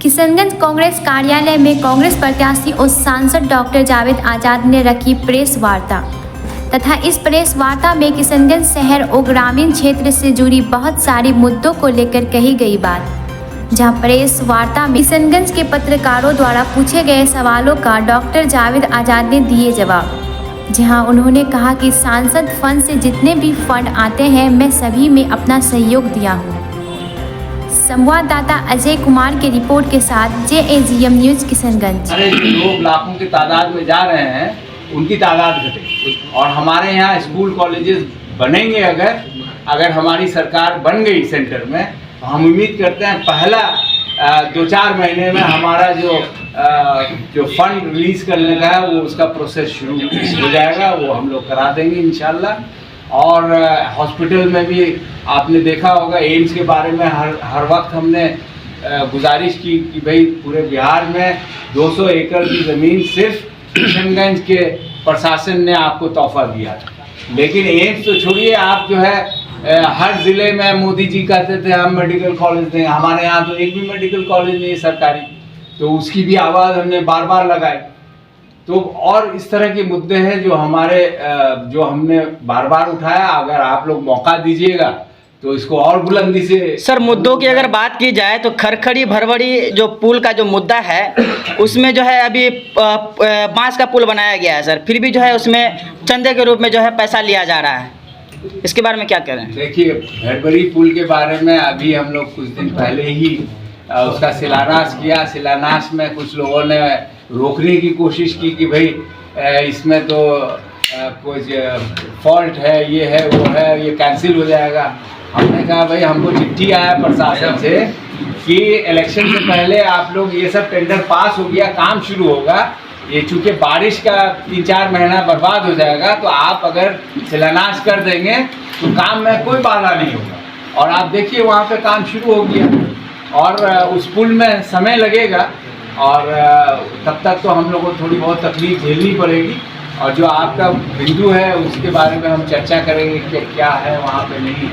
किशनगंज कांग्रेस कार्यालय में कांग्रेस प्रत्याशी और सांसद डॉक्टर जावेद आजाद ने रखी प्रेस वार्ता तथा इस प्रेस वार्ता में किशनगंज शहर और ग्रामीण क्षेत्र से जुड़ी बहुत सारी मुद्दों को लेकर कही गई बात। जहां प्रेस वार्ता में किशनगंज के पत्रकारों द्वारा पूछे गए सवालों का डॉक्टर जावेद आजाद ने दिए जवाब। जहां उन्होंने कहा कि सांसद फंड से जितने भी फंड आते हैं मैं सभी में अपना सहयोग दिया हूं। संवाददाता अजय कुमार की रिपोर्ट के साथ JAGM न्यूज किशनगंज। अरे जो लोग लाखों की तादाद में जा रहे हैं उनकी तादाद घटे और हमारे यहाँ स्कूल कॉलेजेस बनेंगे। अगर हमारी सरकार बन गई सेंटर में तो हम उम्मीद करते हैं पहला 2-4 महीने में हमारा जो फंड रिलीज करने का है वो उसका प्रोसेस शुरू हो जाएगा। वो हम लोग करा देंगे इंशाल्लाह। और हॉस्पिटल में भी आपने देखा होगा एम्स के बारे में हर वक्त हमने गुजारिश की कि भाई पूरे बिहार में 200 एकड़ की ज़मीन सिर्फ किशनगंज के प्रशासन ने आपको तोहफा दिया। लेकिन एम्स तो छोड़िए, आप जो है हर ज़िले में मोदी जी कहते थे हम मेडिकल कॉलेज देंगे। हमारे यहाँ तो एक भी मेडिकल कॉलेज नहीं है सरकारी, तो उसकी भी आवाज़ हमने बार बार लगाई। तो और इस तरह के मुद्दे हैं जो हमने बार बार उठाया। अगर आप लोग मौका दीजिएगा तो इसको और बुलंदी से। सर, मुद्दों की अगर बात की जाए तो खरखड़ी भरवड़ी जो पुल का जो मुद्दा है उसमें जो है अभी बांस का पुल बनाया गया है सर, फिर भी जो है उसमें चंदे के रूप में जो है पैसा लिया जा रहा है। इसके बारे में क्या कह रहे हैं? देखिए, भरवड़ी पुल के बारे में अभी हम लोग कुछ दिन पहले ही उसका शिलान्यास किया। शिलान्यास में कुछ लोगों ने रोकने की कोशिश की कि भाई इसमें तो कुछ फॉल्ट है, ये है, वो है, ये कैंसिल हो जाएगा। हमने कहा भाई हमको चिट्ठी आया प्रशासन से कि इलेक्शन से पहले आप लोग ये सब टेंडर पास हो गया, काम शुरू होगा। ये चूँकि बारिश का 3-4 महीना बर्बाद हो जाएगा, तो आप अगर शिलान्यास कर देंगे तो काम में कोई बाधा नहीं होगा। और आप देखिए वहाँ पे काम शुरू हो गया और उस पुल में समय लगेगा और तब तक तो हम लोग को थोड़ी बहुत तकलीफ झेलनी पड़ेगी। और जो आपका बिंदु है उसके बारे में हम चर्चा करेंगे कि क्या है वहाँ पे नहीं।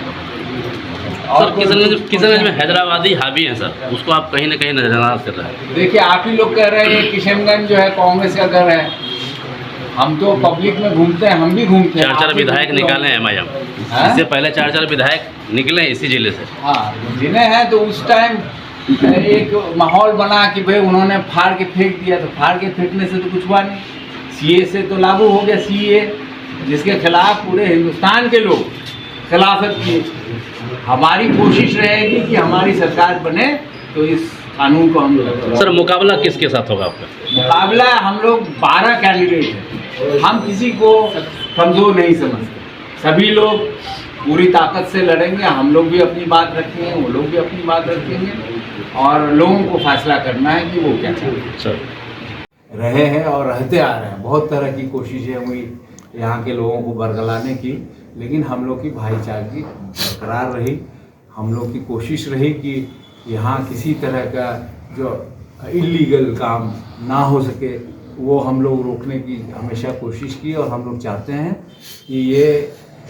और किशनगंज में हैदराबादी हावी हैं सर, उसको आप कहीं ना कहीं नजरअंदाज कर रहे हैं। देखिए, आप ही लोग कह रहे हैं किशनगंज जो है कांग्रेस का घर है। हम तो पब्लिक में घूमते हैं, हम भी घूमते हैं। 4 विधायक निकाले हैं MIM, इससे पहले 4 विधायक निकले हैं इसी जिले से। हाँ, जिन्हें हैं तो उस टाइम एक माहौल बना कि भाई उन्होंने फाड़ के फेंक दिया, तो फाड़ के फेंकने से तो कुछ हुआ नहीं। CA से तो लागू हो गया, CA जिसके खिलाफ पूरे हिंदुस्तान के लोग खिलाफत किए। हमारी कोशिश रहेगी कि हमारी सरकार बने तो इस कानून को हम लोग। सर, मुकाबला किसके साथ होगा आपका? मुकाबला हम लोग 12 कैंडिडेट हैं, हम किसी को कमज़ोर नहीं समझते। सभी लोग पूरी ताकत से लड़ेंगे। हम लोग भी अपनी बात रखेंगे, वो लोग भी अपनी बात रखेंगे और लोगों को फैसला करना है कि वो क्या चाहते रहे हैं और रहते आ रहे हैं। बहुत तरह की कोशिशें हुई यहाँ के लोगों को बरगलाने की, लेकिन हम लोग की भाईचारगी बरकरार रही। हम लोग की कोशिश रही कि यहाँ किसी तरह का जो इलीगल काम ना हो सके वो हम लोग रोकने की हमेशा कोशिश की। और हम लोग चाहते हैं कि ये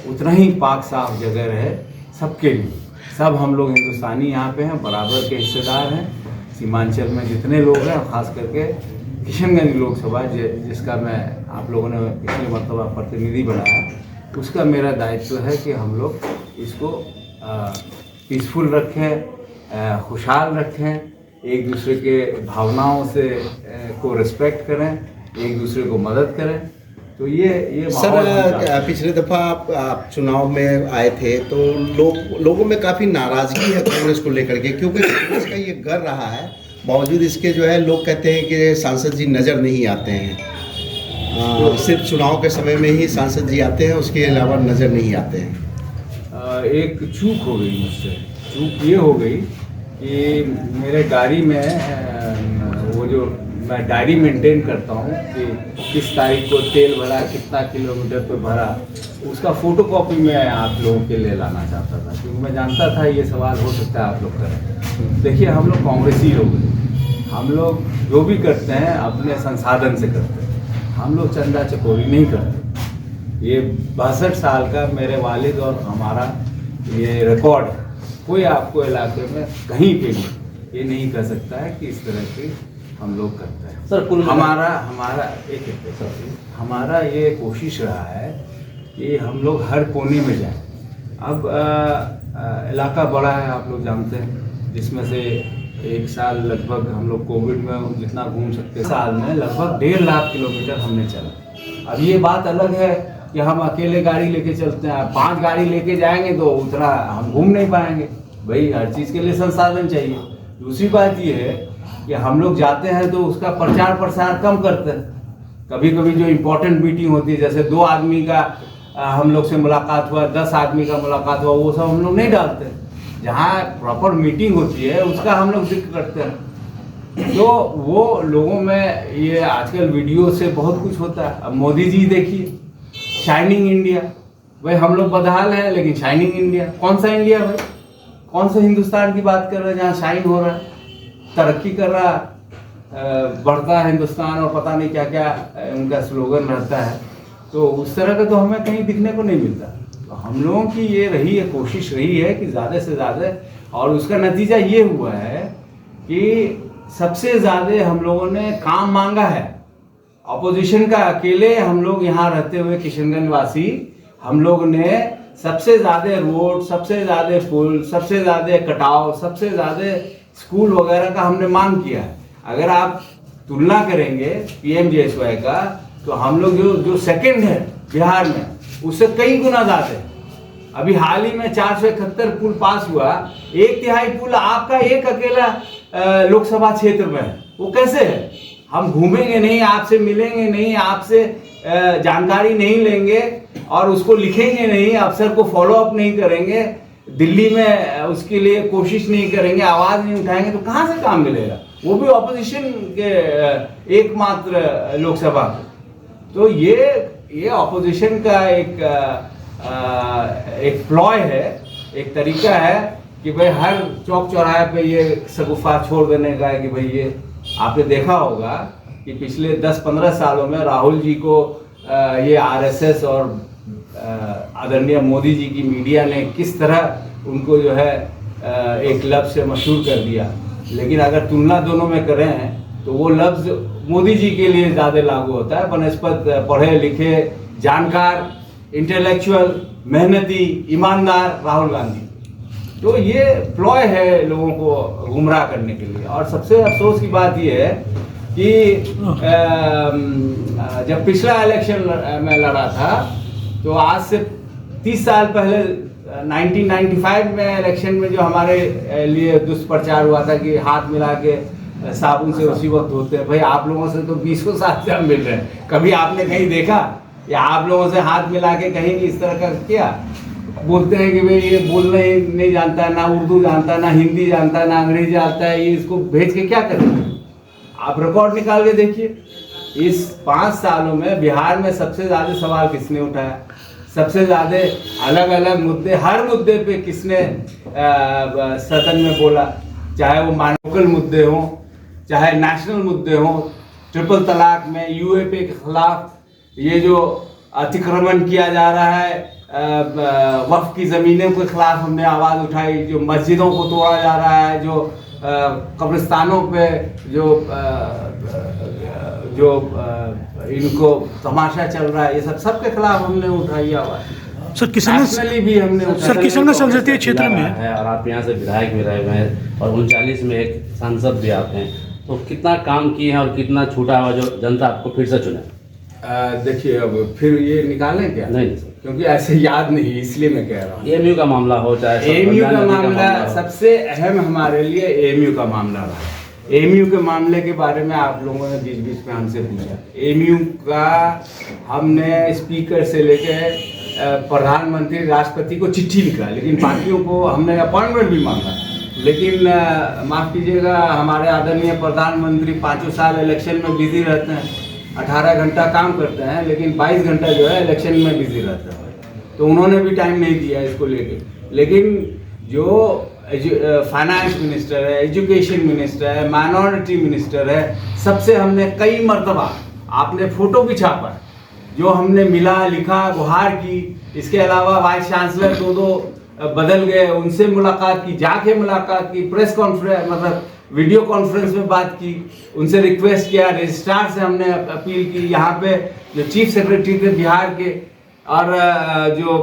उतना ही पाक साफ जगह रहे सबके लिए। सब हम लोग हिंदुस्तानी यहाँ पे हैं, बराबर के हिस्सेदार हैं। सीमांचल में जितने लोग हैं, खास करके किशनगंज लोकसभा जिसका मैं आप लोगों ने पिछले मरतबा प्रतिनिधि बनाया, उसका मेरा दायित्व है कि हम लोग इसको पीसफुल रखें, खुशहाल रखें, एक दूसरे के भावनाओं से को रिस्पेक्ट करें, एक दूसरे को मदद करें। तो ये सर, पिछले दफ़ा आप चुनाव में आए थे तो लोगों में काफ़ी नाराज़गी है कांग्रेस को लेकर के, क्योंकि कांग्रेस का ये घर रहा है। बावजूद इसके जो है लोग कहते हैं कि सांसद जी नज़र नहीं आते हैं। सिर्फ चुनाव के समय में ही सांसद जी आते हैं, उसके अलावा नज़र नहीं आते हैं। एक चूक हो गई मुझसे। चूक ये हो गई कि मेरे गाड़ी में वो जो मैं डायरी मेंटेन करता हूँ कि किस तारीख को तेल भरा, कितना किलोमीटर पे भरा, उसका फोटोकॉपी मैं आप लोगों के लिए लाना चाहता था, क्योंकि मैं जानता था ये सवाल हो सकता है आप लोग करें। देखिए, हम लोग कांग्रेसी लोग हैं। हम लोग जो भी करते हैं अपने संसाधन से करते हैं। हम लोग चंदा चकोरी नहीं करते। ये 62 साल का मेरे वालिद और हमारा ये रिकॉर्ड, कोई आपको इलाके में कहीं पे भी ये नहीं कर सकता है कि इस तरह के हम लोग करते हैं। सर कुल हमारा हमारा ये कोशिश रहा है कि हम लोग हर कोने में जाएं। अब इलाका बड़ा है, आप लोग जानते हैं, जिसमें से एक साल लगभग हम लोग कोविड में जितना घूम सकते हैं, साल में लगभग 1.5 लाख किलोमीटर हमने चला। अब ये बात अलग है कि हम अकेले गाड़ी लेके चलते हैं, 5 गाड़ी लेके जाएंगे तो उतना हम घूम नहीं पाएंगे। भाई हर चीज़ के लिए संसाधन चाहिए। दूसरी बात ये है कि हम लोग जाते हैं तो उसका प्रचार प्रसार कम करते हैं। कभी कभी जो इम्पोर्टेंट मीटिंग होती है, जैसे 2 आदमी का हम लोग से मुलाकात हुआ, 10 आदमी का मुलाकात हुआ, वो सब हम लोग नहीं डालते। जहाँ प्रॉपर मीटिंग होती है उसका हम लोग जिक्र करते हैं। तो वो लोगों में ये आजकल वीडियो से बहुत कुछ होता है। अब मोदी जी देखिए, शाइनिंग इंडिया, भाई हम लोग बदहाल हैं लेकिन शाइनिंग इंडिया। कौन सा इंडिया भाई? कौन सा हिंदुस्तान की बात कर रहे हैं जहाँ शाइन हो रहा है, तरक्की कर रहा है, बढ़ता है हिंदुस्तान और पता नहीं क्या क्या उनका स्लोगन रहता है। तो उस तरह का तो हमें कहीं दिखने को नहीं मिलता। तो हम लोगों की ये रही है, कोशिश रही है कि ज़्यादा से ज़्यादा, और उसका नतीजा ये हुआ है कि सबसे ज़्यादा हम लोगों ने काम मांगा है। अपोजिशन का अकेले हम लोग यहाँ रहते हुए किशनगंज वासी, हम लोग ने सबसे ज़्यादा रोड, सबसे ज़्यादा पुल, सबसे ज़्यादा कटाव, सबसे ज़्यादा स्कूल वगैरह का हमने मांग किया है। अगर आप तुलना करेंगे PMGSY का, तो हम लोग जो सेकंड है बिहार में, उससे कई गुना ज़्यादा है। अभी हाल ही में 471 पुल पास हुआ, 1/3 पुल आपका एक अकेला लोकसभा क्षेत्र में है। वो कैसे है? हम घूमेंगे नहीं, आपसे मिलेंगे नहीं, आपसे जानकारी नहीं लेंगे और उसको लिखेंगे नहीं, अफसर को फॉलो अप नहीं करेंगे, दिल्ली में उसके लिए कोशिश नहीं करेंगे, आवाज़ नहीं उठाएंगे, तो कहाँ से काम मिलेगा? वो भी ऑपोजिशन के एकमात्र लोकसभा। तो ये ऑपोजिशन का एक प्लॉय है, एक तरीका है कि भाई हर चौक चौराहे पे ये शगुफा छोड़ देने का है कि भाई ये आपने देखा होगा कि पिछले 10-15 सालों में राहुल जी को ये RSS और आदरणीय मोदी जी की मीडिया ने किस तरह उनको जो है एक लफ्ज़ से मशहूर कर दिया। लेकिन अगर तुलना दोनों में करें तो वो लफ्ज़ मोदी जी के लिए ज़्यादा लागू होता है बनस्पत पढ़े लिखे, जानकार, इंटेलेक्चुअल, मेहनती, ईमानदार राहुल गांधी। तो ये प्लॉय है लोगों को गुमराह करने के लिए। और सबसे अफसोस की बात ये है कि जब पिछला इलेक्शन में लड़ा था तो आज से 30 साल पहले 1995 में इलेक्शन में जो हमारे लिए दुष्प्रचार हुआ था कि हाथ मिला के साबुन से उसी वक्त होते हैं, भाई आप लोगों से तो 20 साल से हम मिल रहे हैं, कभी आपने कहीं देखा या आप लोगों से हाथ मिला के कहीं इस तरह का किया? बोलते हैं कि भाई ये बोलना ही नहीं जानता है, ना उर्दू जानता है, ना हिंदी जानता है, ना अंग्रेजी जानता है, ये इसको भेज के क्या करेंगे? आप रिकॉर्ड निकाल के देखिए, इस 5 सालों में बिहार में सबसे ज़्यादा सवाल किसने उठाया, सबसे ज़्यादा अलग अलग मुद्दे, हर मुद्दे पे किसने सदन में बोला, चाहे वो लोकल मुद्दे हों, चाहे नेशनल मुद्दे हों, ट्रिपल तलाक में, UAP के खिलाफ ये जो अतिक्रमण किया जा रहा है, वक्फ की ज़मीनों के खिलाफ हमने आवाज़ उठाई, जो मस्जिदों को तोड़ा जा रहा है, जो कब्रिस्तानों पे जो इनको तमाशा चल रहा है, ये सबके खिलाफ हमने उठाई आवाज़। सर नेशनली भी हमने सर किशनगंज संसदीय क्षेत्र में है और आप यहाँ से विधायक भी रहे हुए हैं और 39 में एक सांसद भी आप हैं, तो कितना काम किए हैं और कितना छूटा हुआ जो जनता आपको फिर से चुने? देखिए अब फिर ये निकालें क्या? नहीं सर, क्योंकि ऐसे याद नहीं, इसलिए मैं कह रहा हूँ। AMU का मामला हो चाहे AMU का नदी मामला हो। सबसे अहम हमारे लिए AMU का मामला रहा। AMU के मामले के बारे में आप लोगों ने बीच बीच में हमसे पूछा। AMU का हमने स्पीकर से लेके प्रधानमंत्री, राष्ट्रपति को चिट्ठी लिखा, लेकिन पार्टियों को हमने अपॉइंटमेंट भी मांगा, लेकिन माफ़ कीजिएगा, हमारे आदरणीय प्रधानमंत्री 5 साल इलेक्शन में बिजी रहते हैं, 18 घंटा काम करते हैं, लेकिन 22 घंटा जो है इलेक्शन में बिजी रहते हैं, तो उन्होंने भी टाइम नहीं दिया इसको लेके। लेकिन जो फाइनेंस मिनिस्टर है, एजुकेशन मिनिस्टर है, माइनॉरिटी मिनिस्टर है, सबसे हमने कई मरतबा, आपने फ़ोटो भी छापा, जो हमने मिला, लिखा, गुहार की। इसके अलावा वाइस चांसलर 2 बदल गए, उनसे मुलाकात की, जाके मुलाकात की, प्रेस कॉन्फ्रेंस मतलब वीडियो कॉन्फ्रेंस में बात की, उनसे रिक्वेस्ट किया, रजिस्ट्रार से हमने अपील की, यहाँ पे जो चीफ सेक्रेटरी थे बिहार के और जो